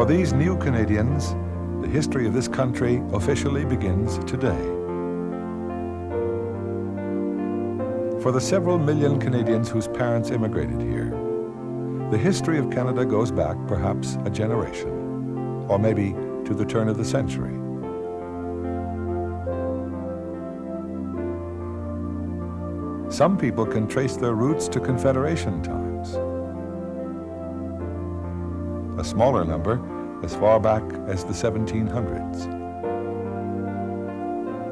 For these new Canadians, the history of this country officially begins today. For the several million Canadians whose parents immigrated here, the history of Canada goes back perhaps a generation, or maybe to the turn of the century. Some people can trace their roots to Confederation times. A smaller number as far back as the 1700s,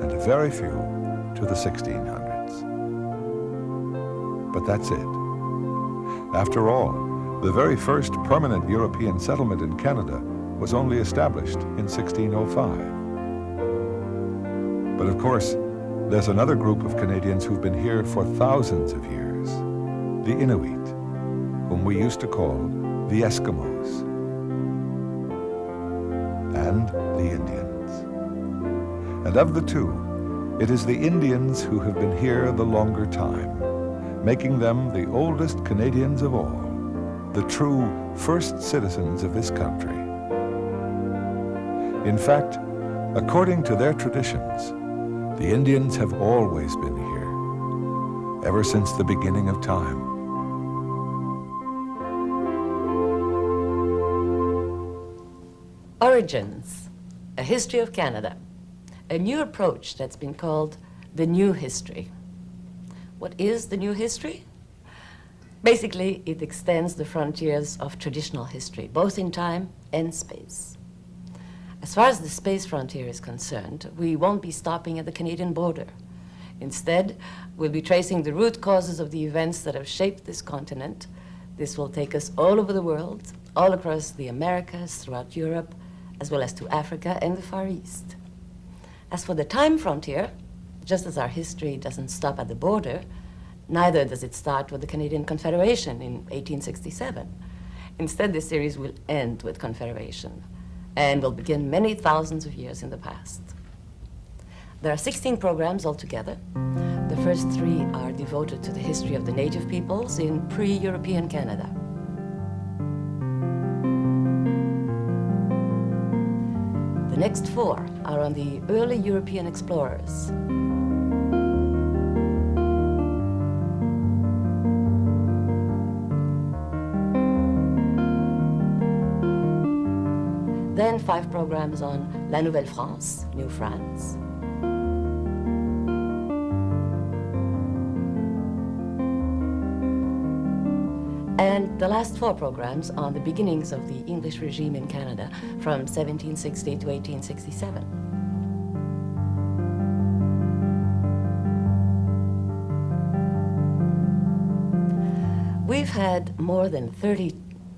and a very few to the 1600s. But that's it. After all, the very first permanent European settlement in Canada was only established in 1605. But of course, there's another group of Canadians who've been here for thousands of years, the Inuit, whom we used to call the Eskimos, and the Indians. And of the two, it is the Indians who have been here the longer time, making them the oldest Canadians of all, the true first citizens of this country. In fact, according to their traditions, the Indians have always been here, ever since the beginning of time. Origins, a history of Canada, a new approach that's been called the new history. What is the new history? Basically, it extends the frontiers of traditional history, both in time and space. As far as the space frontier is concerned, we won't be stopping at the Canadian border. Instead, we'll be tracing the root causes of the events that have shaped this continent. This will take us all over the world, all across the Americas, throughout Europe, as well as to Africa and the Far East. As for the time frontier, just as our history doesn't stop at the border, neither does it start with the Canadian Confederation in 1867. Instead, this series will end with Confederation and will begin many thousands of years in the past. There are 16 programs altogether. The first 3 are devoted to the history of the native peoples in pre-European Canada. The next 4 are on the early European explorers. Then 5 programs on La Nouvelle France, New France. And the last 4 programs on the beginnings of the English regime in Canada from 1760 to 1867. We've had more than 30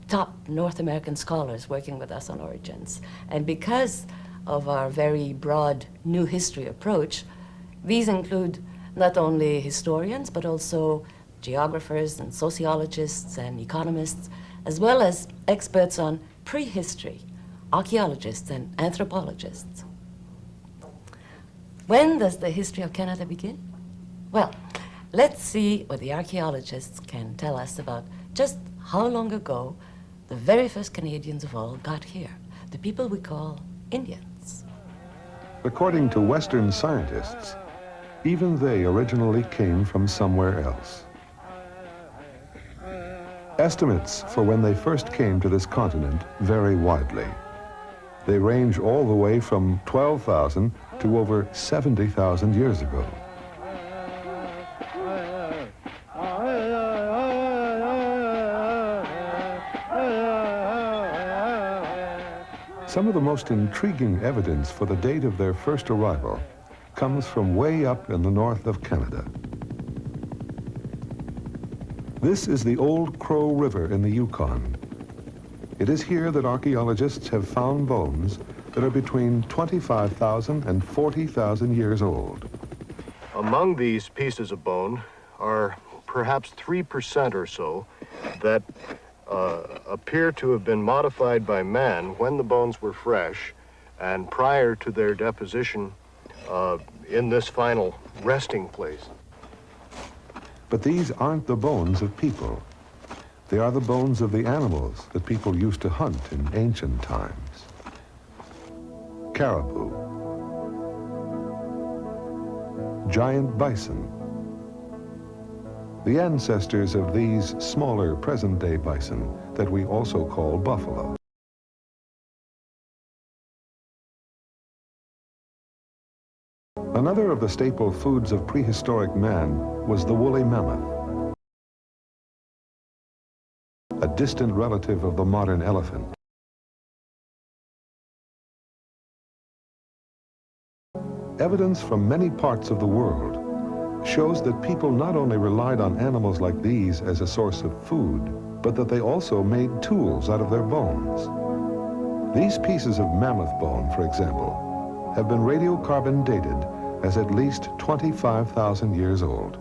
top North American scholars working with us on origins. And because of our very broad new history approach, these include not only historians, but also geographers and sociologists and economists, as well as experts on prehistory, archaeologists and anthropologists. When does the history of Canada begin? Well, let's see what the archaeologists can tell us about just how long ago the very first Canadians of all got here, the people we call Indians. According to Western scientists, even they originally came from somewhere else. Estimates for when they first came to this continent vary widely. They range all the way from 12,000 to over 70,000 years ago. Some of the most intriguing evidence for the date of their first arrival comes from way up in the north of Canada. This is the Old Crow River in the Yukon. It is here that archaeologists have found bones that are between 25,000 and 40,000 years old. Among these pieces of bone are perhaps 3% or so that appear to have been modified by man when the bones were fresh and prior to their deposition in this final resting place. But these aren't the bones of people. They are the bones of the animals that people used to hunt in ancient times. Caribou, giant bison, the ancestors of these smaller present-day bison that we also call buffalo. Another of the staple foods of prehistoric man was the woolly mammoth, a distant relative of the modern elephant. Evidence from many parts of the world shows that people not only relied on animals like these as a source of food, but that they also made tools out of their bones. These pieces of mammoth bone, for example, have been radiocarbon dated as at least 25,000 years old,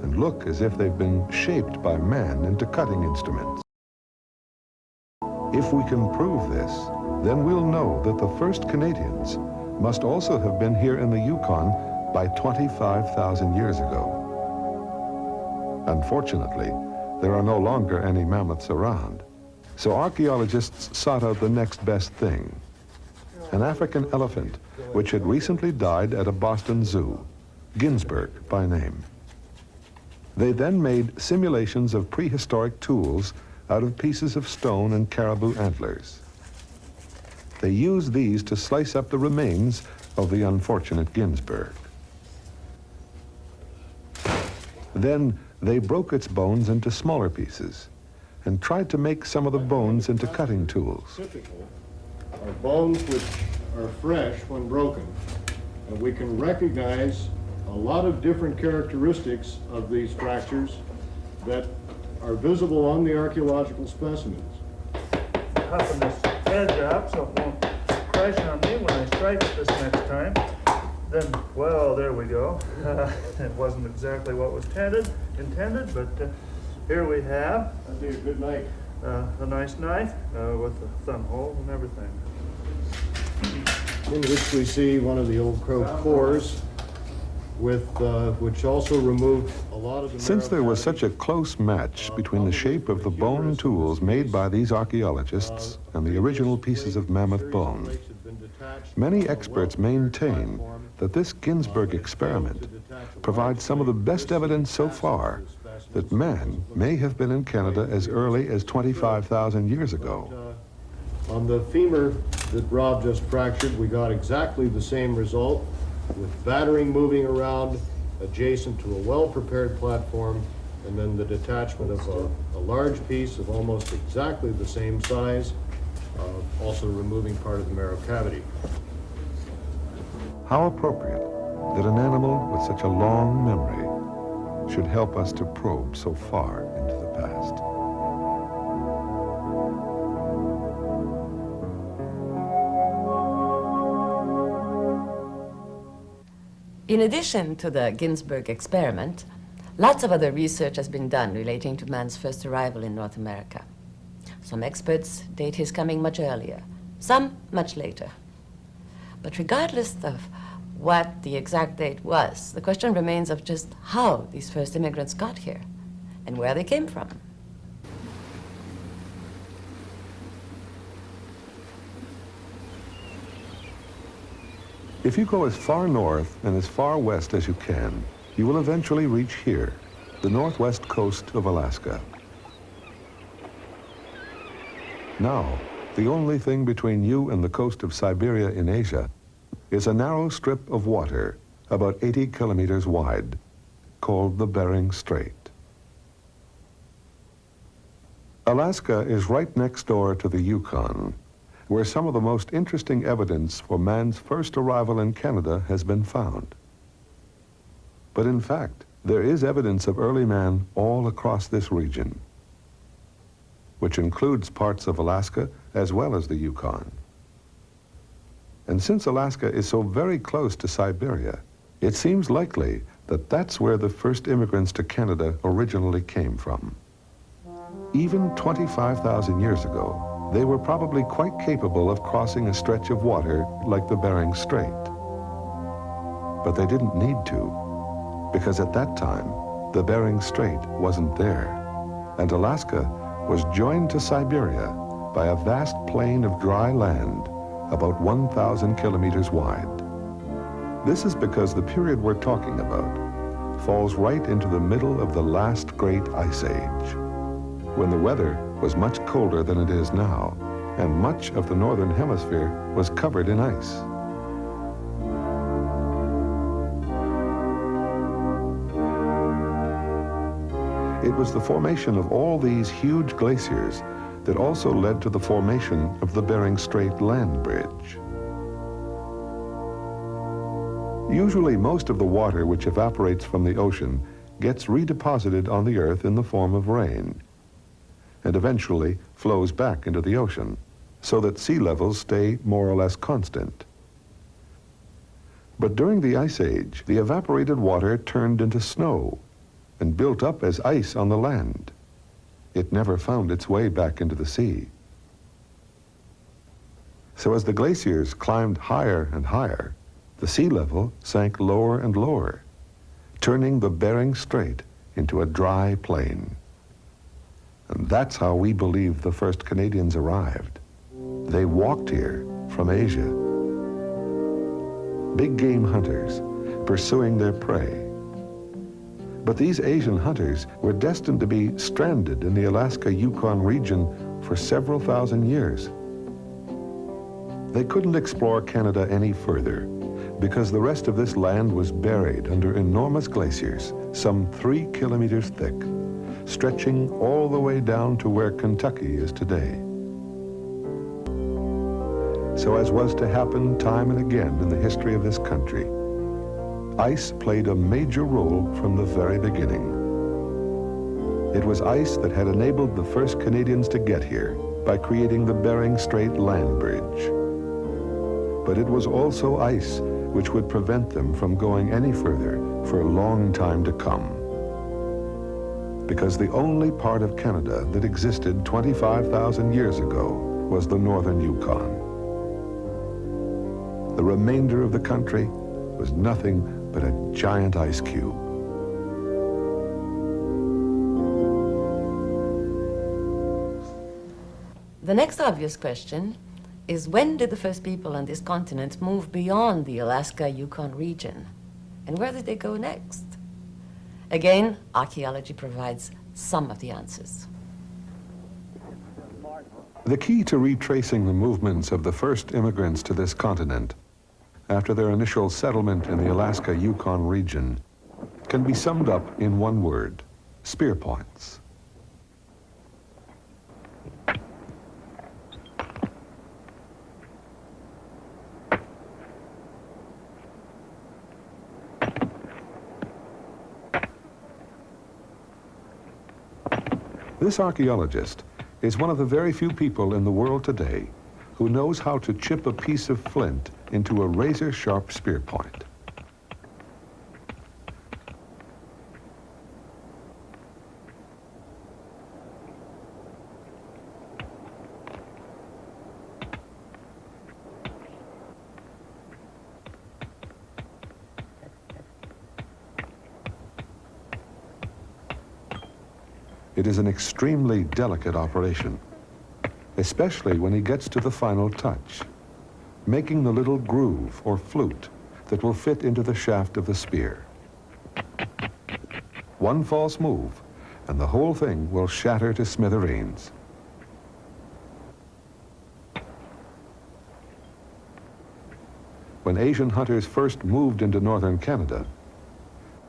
and look as if they've been shaped by man into cutting instruments. If we can prove this, then we'll know that the first Canadians must also have been here in the Yukon by 25,000 years ago. Unfortunately, there are no longer any mammoths around, so archaeologists sought out the next best thing, an African elephant which had recently died at a Boston zoo, Ginsberg by name. They then made simulations of prehistoric tools out of pieces of stone and caribou antlers. They used these to slice up the remains of the unfortunate Ginsberg. Then they broke its bones into smaller pieces and tried to make some of the bones into cutting tools. Typical are bones which are fresh when broken. And we can recognize a lot of different characteristics of these fractures that are visible on the archaeological specimens. Huffing this edge up so it won't crash on me when I strike it this next time. Then, well, there we go. It wasn't exactly what was intended, but here we have. That'd be a good knife. A nice knife with a thumb hole and everything. In which we see one of the old crow cores, with which also removed a lot of the... Since there was such a close match between the shape of the bone tools made by these archaeologists and the original pieces of mammoth bone, many experts maintain that this Ginsberg experiment provides some of the best evidence so far that man may have been in Canada as early as 25,000 years ago. On the femur that Rob just fractured, we got exactly the same result, with battering moving around adjacent to a well-prepared platform, and then the detachment of a large piece of almost exactly the same size, also removing part of the marrow cavity. How appropriate that an animal with such a long memory should help us to probe so far into the past. In addition to the Ginsberg experiment, lots of other research has been done relating to man's first arrival in North America. Some experts date his coming much earlier, some much later. But regardless of what the exact date was, the question remains of just how these first immigrants got here and where they came from. If you go as far north and as far west as you can, you will eventually reach here, the northwest coast of Alaska. Now, the only thing between you and the coast of Siberia in Asia is a narrow strip of water about 80 kilometers wide, called the Bering Strait. Alaska is right next door to the Yukon, where some of the most interesting evidence for man's first arrival in Canada has been found. But in fact, there is evidence of early man all across this region, which includes parts of Alaska as well as the Yukon. And since Alaska is so very close to Siberia, it seems likely that that's where the first immigrants to Canada originally came from. Even 25,000 years ago, they were probably quite capable of crossing a stretch of water like the Bering Strait. But they didn't need to, because at that time, the Bering Strait wasn't there, and Alaska was joined to Siberia by a vast plain of dry land about 1,000 kilometers wide. This is because the period we're talking about falls right into the middle of the last great ice age, when the weather was much colder than it is now, and much of the northern hemisphere was covered in ice. It was the formation of all these huge glaciers that also led to the formation of the Bering Strait land bridge. Usually, most of the water which evaporates from the ocean gets redeposited on the earth in the form of rain, and eventually flows back into the ocean, so that sea levels stay more or less constant. But during the Ice Age, the evaporated water turned into snow and built up as ice on the land. It never found its way back into the sea. So as the glaciers climbed higher and higher, the sea level sank lower and lower, turning the Bering Strait into a dry plain. And that's how we believe the first Canadians arrived. They walked here from Asia. Big game hunters pursuing their prey. But these Asian hunters were destined to be stranded in the Alaska-Yukon region for several thousand years. They couldn't explore Canada any further because the rest of this land was buried under enormous glaciers, some 3 kilometers thick, stretching all the way down to where Kentucky is today. So as was to happen time and again in the history of this country, ice played a major role from the very beginning. It was ice that had enabled the first Canadians to get here by creating the Bering Strait land bridge. But it was also ice which would prevent them from going any further for a long time to come. Because the only part of Canada that existed 25,000 years ago was the northern Yukon. The remainder of the country was nothing but a giant ice cube. The next obvious question is, when did the first people on this continent move beyond the Alaska-Yukon region? And where did they go next? Again, archaeology provides some of the answers. The key to retracing the movements of the first immigrants to this continent after their initial settlement in the Alaska-Yukon region can be summed up in one word: spear points. This archaeologist is one of the very few people in the world today who knows how to chip a piece of flint into a razor-sharp spear point. It is an extremely delicate operation, especially when he gets to the final touch, making the little groove or flute that will fit into the shaft of the spear. One false move, and the whole thing will shatter to smithereens. When Asian hunters first moved into northern Canada,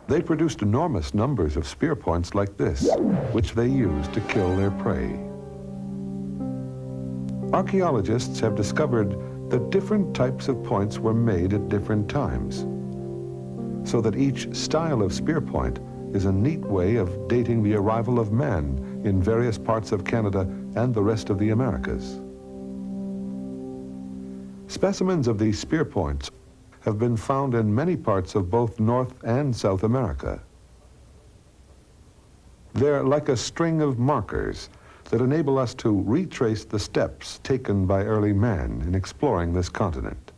they produced enormous numbers of spear points like this, which they used to kill their prey. Archaeologists have discovered that different types of points were made at different times, so that each style of spear point is a neat way of dating the arrival of man in various parts of Canada and the rest of the Americas. Specimens of these spear points have been found in many parts of both North and South America. They're like a string of markers that enable us to retrace the steps taken by early man in exploring this continent.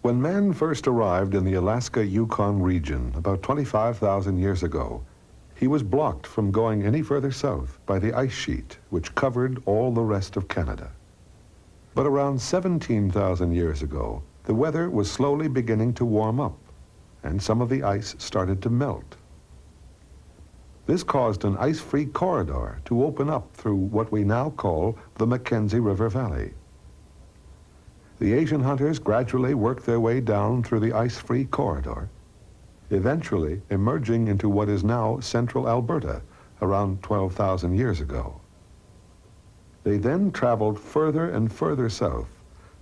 When man first arrived in the Alaska-Yukon region about 25,000 years ago, he was blocked from going any further south by the ice sheet, which covered all the rest of Canada. But around 17,000 years ago, the weather was slowly beginning to warm up, and some of the ice started to melt. This caused an ice-free corridor to open up through what we now call the Mackenzie River Valley. The Asian hunters gradually worked their way down through the ice-free corridor, eventually emerging into what is now central Alberta around 12,000 years ago. They then traveled further and further south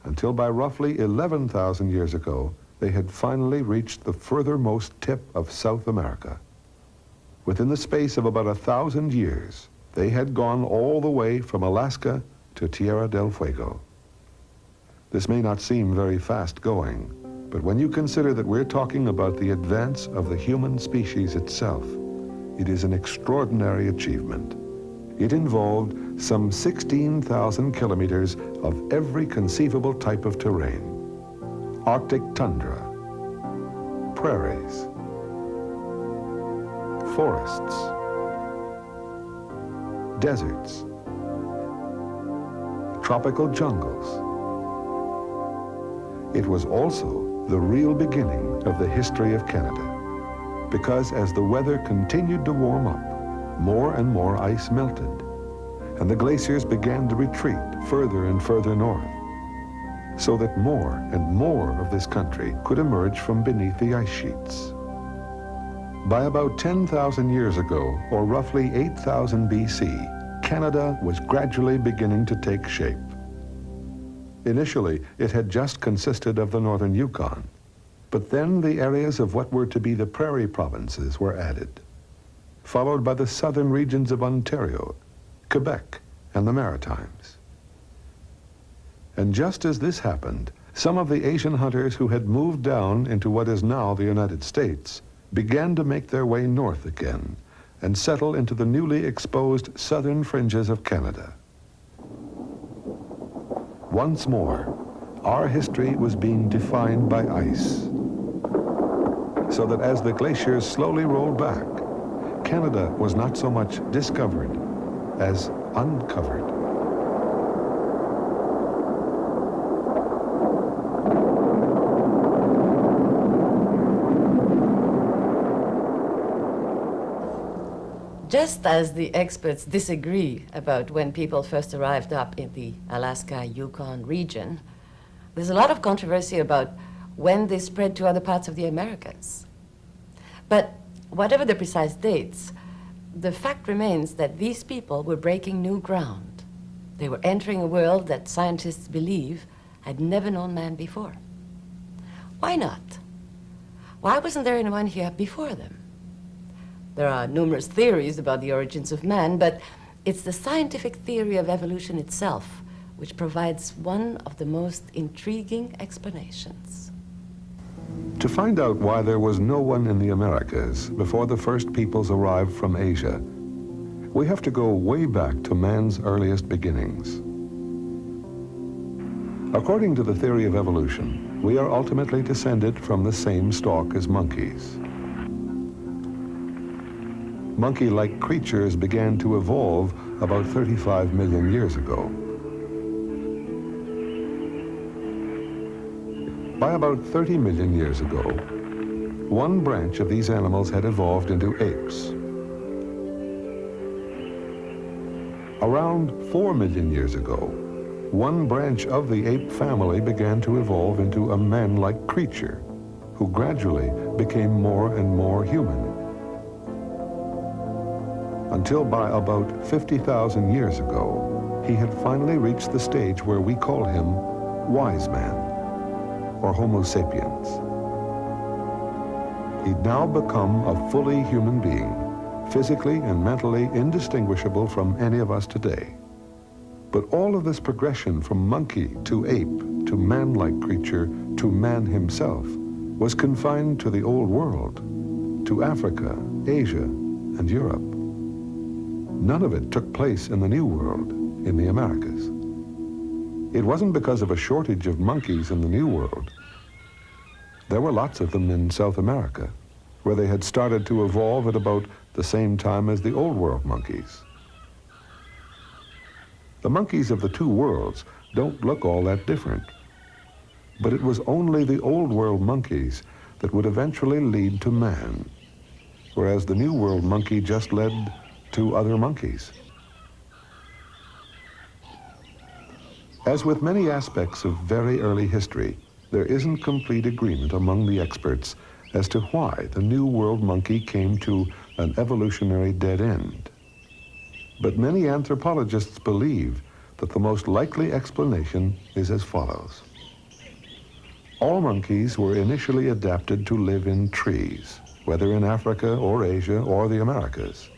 until by roughly 11,000 years ago, they had finally reached the furthermost tip of South America. Within the space of about 1,000 years, they had gone all the way from Alaska to Tierra del Fuego. This may not seem very fast going, but when you consider that we're talking about the advance of the human species itself, it is an extraordinary achievement. It involved some 16,000 kilometers of every conceivable type of terrain: Arctic tundra, prairies, forests, deserts, tropical jungles. It was also the real beginning of the history of Canada, because as the weather continued to warm up, more and more ice melted, and the glaciers began to retreat further and further north, so that more and more of this country could emerge from beneath the ice sheets. By about 10,000 years ago, or roughly 8,000 BC, Canada was gradually beginning to take shape. Initially, it had just consisted of the northern Yukon, but then the areas of what were to be the prairie provinces were added, followed by the southern regions of Ontario, Quebec, and the Maritimes. And just as this happened, some of the Asian hunters who had moved down into what is now the United States began to make their way north again and settle into the newly exposed southern fringes of Canada. Once more, our history was being defined by ice, so that as the glaciers slowly rolled back, Canada was not so much discovered as uncovered. Just as the experts disagree about when people first arrived up in the Alaska-Yukon region, there's a lot of controversy about when they spread to other parts of the Americas. But whatever the precise dates, the fact remains that these people were breaking new ground. They were entering a world that scientists believe had never known man before. Why not? Why wasn't there anyone here before them? There are numerous theories about the origins of man, but it's the scientific theory of evolution itself which provides one of the most intriguing explanations. To find out why there was no one in the Americas before the first peoples arrived from Asia, we have to go way back to man's earliest beginnings. According to the theory of evolution, we are ultimately descended from the same stock as monkeys. Monkey-like creatures began to evolve about 35 million years ago. By about 30 million years ago, one branch of these animals had evolved into apes. Around 4 million years ago, one branch of the ape family began to evolve into a man-like creature who gradually became more and more human, until by about 50,000 years ago, he had finally reached the stage where we call him wise man, or Homo sapiens. He'd now become a fully human being, physically and mentally indistinguishable from any of us today. But all of this progression from monkey to ape to man-like creature to man himself was confined to the old world, to Africa, Asia, and Europe. None of it took place in the New World, in the Americas. It wasn't because of a shortage of monkeys in the New World. There were lots of them in South America, where they had started to evolve at about the same time as the Old World monkeys. The monkeys of the two worlds don't look all that different. But it was only the Old World monkeys that would eventually lead to man, whereas the New World monkey just led to other monkeys. As with many aspects of very early history, there isn't complete agreement among the experts as to why the New World monkey came to an evolutionary dead end. But many anthropologists believe that the most likely explanation is as follows. All monkeys were initially adapted to live in trees, whether in Africa or Asia or the Americas.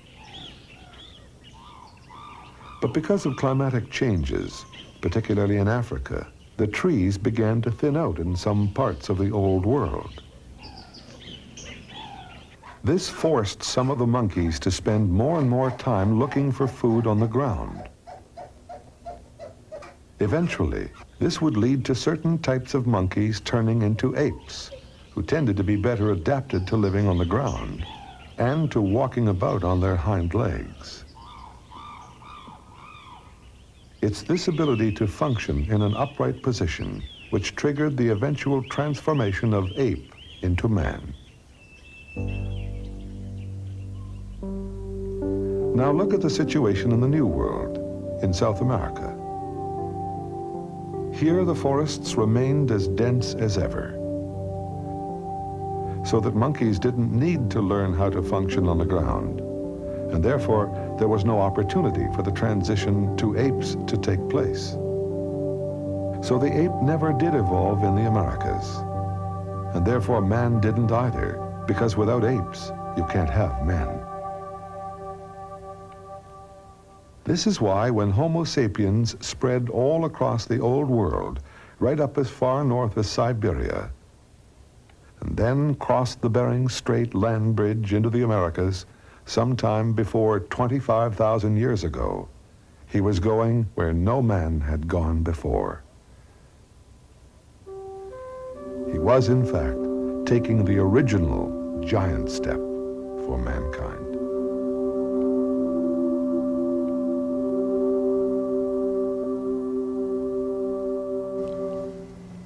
But because of climatic changes, particularly in Africa, the trees began to thin out in some parts of the Old World. This forced some of the monkeys to spend more and more time looking for food on the ground. Eventually, this would lead to certain types of monkeys turning into apes, who tended to be better adapted to living on the ground and to walking about on their hind legs. It's this ability to function in an upright position which triggered the eventual transformation of ape into man. Now look at the situation in the New World, in South America. Here the forests remained as dense as ever, so that monkeys didn't need to learn how to function on the ground, and therefore there was no opportunity for the transition to apes to take place. So the ape never did evolve in the Americas, and therefore man didn't either, because without apes, you can't have men. This is why when Homo sapiens spread all across the Old World, right up as far north as Siberia, and then crossed the Bering Strait land bridge into the Americas sometime before 25,000 years ago, he was going where no man had gone before. He was, in fact, taking the original giant step for mankind.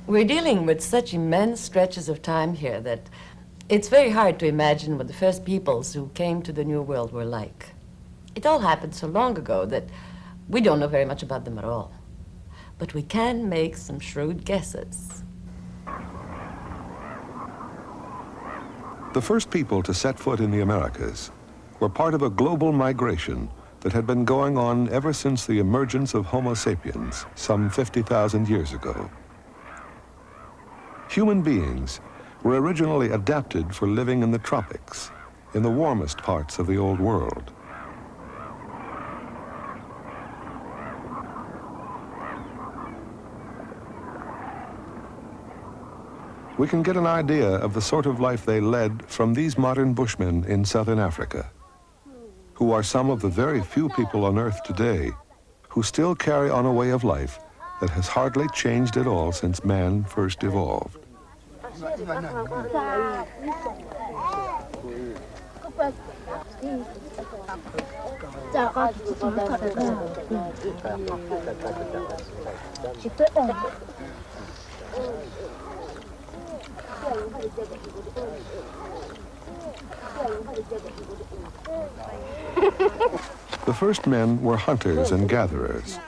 We're dealing with such immense stretches of time here that it's very hard to imagine what the first peoples who came to the New World were like. It all happened so long ago that we don't know very much about them at all. But we can make some shrewd guesses. The first people to set foot in the Americas were part of a global migration that had been going on ever since the emergence of Homo sapiens some 50,000 years ago. Human beings were originally adapted for living in the tropics, in the warmest parts of the Old World. We can get an idea of the sort of life they led from these modern bushmen in southern Africa, who are some of the very few people on Earth today who still carry on a way of life that has hardly changed at all since man first evolved. The first men were hunters and gatherers.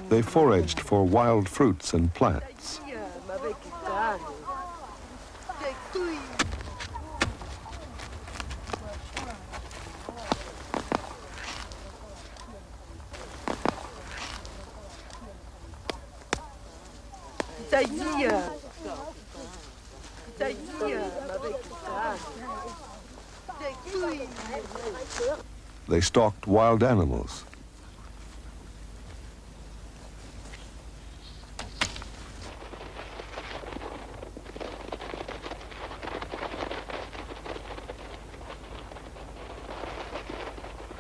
They foraged for wild fruits and plants. They stalked wild animals.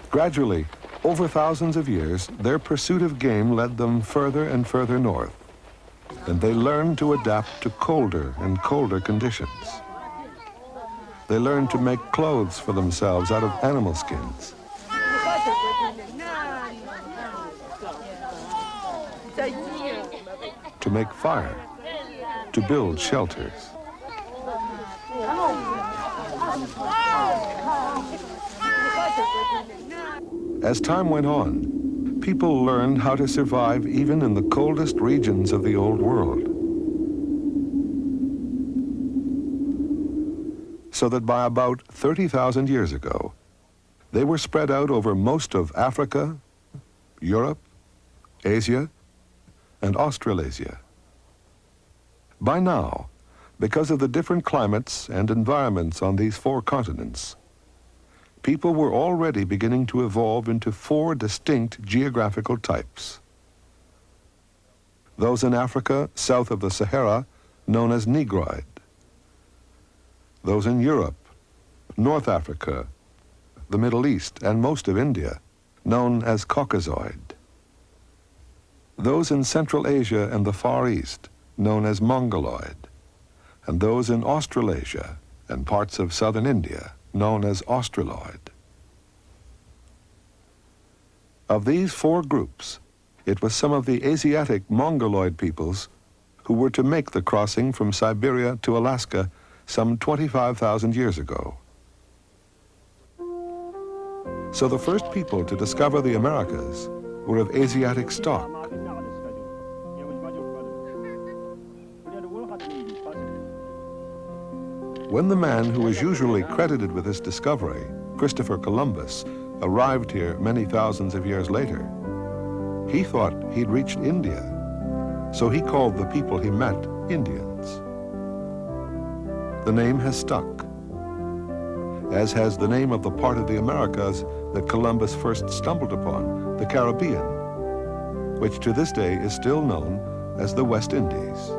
Gradually, over thousands of years, their pursuit of game led them further and further north, and they learned to adapt to colder and colder conditions. They learned to make clothes for themselves out of animal skins. To make fire, to build shelters. As time went on, people learned how to survive even in the coldest regions of the Old World. So that by about 30,000 years ago, they were spread out over most of Africa, Europe, Asia, and Australasia. By now, because of the different climates and environments on these 4 continents, people were already beginning to evolve into 4 distinct geographical types. Those in Africa south of the Sahara, known as Negroid. Those in Europe, North Africa, the Middle East, and most of India, known as Caucasoid. Those in Central Asia and the Far East, known as Mongoloid. And those in Australasia and parts of southern India, known as Australoid. Of these 4 groups, it was some of the Asiatic Mongoloid peoples who were to make the crossing from Siberia to Alaska some 25,000 years ago. So the first people to discover the Americas were of Asiatic stock. When the man who is usually credited with this discovery, Christopher Columbus, arrived here many thousands of years later, he thought he'd reached India, so he called the people he met Indians. The name has stuck, as has the name of the part of the Americas that Columbus first stumbled upon, the Caribbean, which to this day is still known as the West Indies.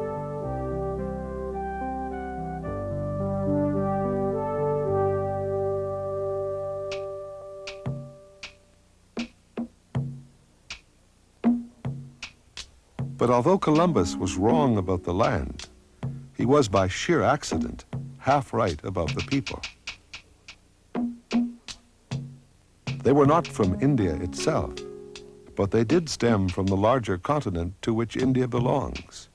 But although Columbus was wrong about the land, he was by sheer accident half right about the people. They were not from India itself, but they did stem from the larger continent to which India belongs.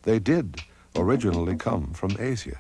They did originally come from Asia.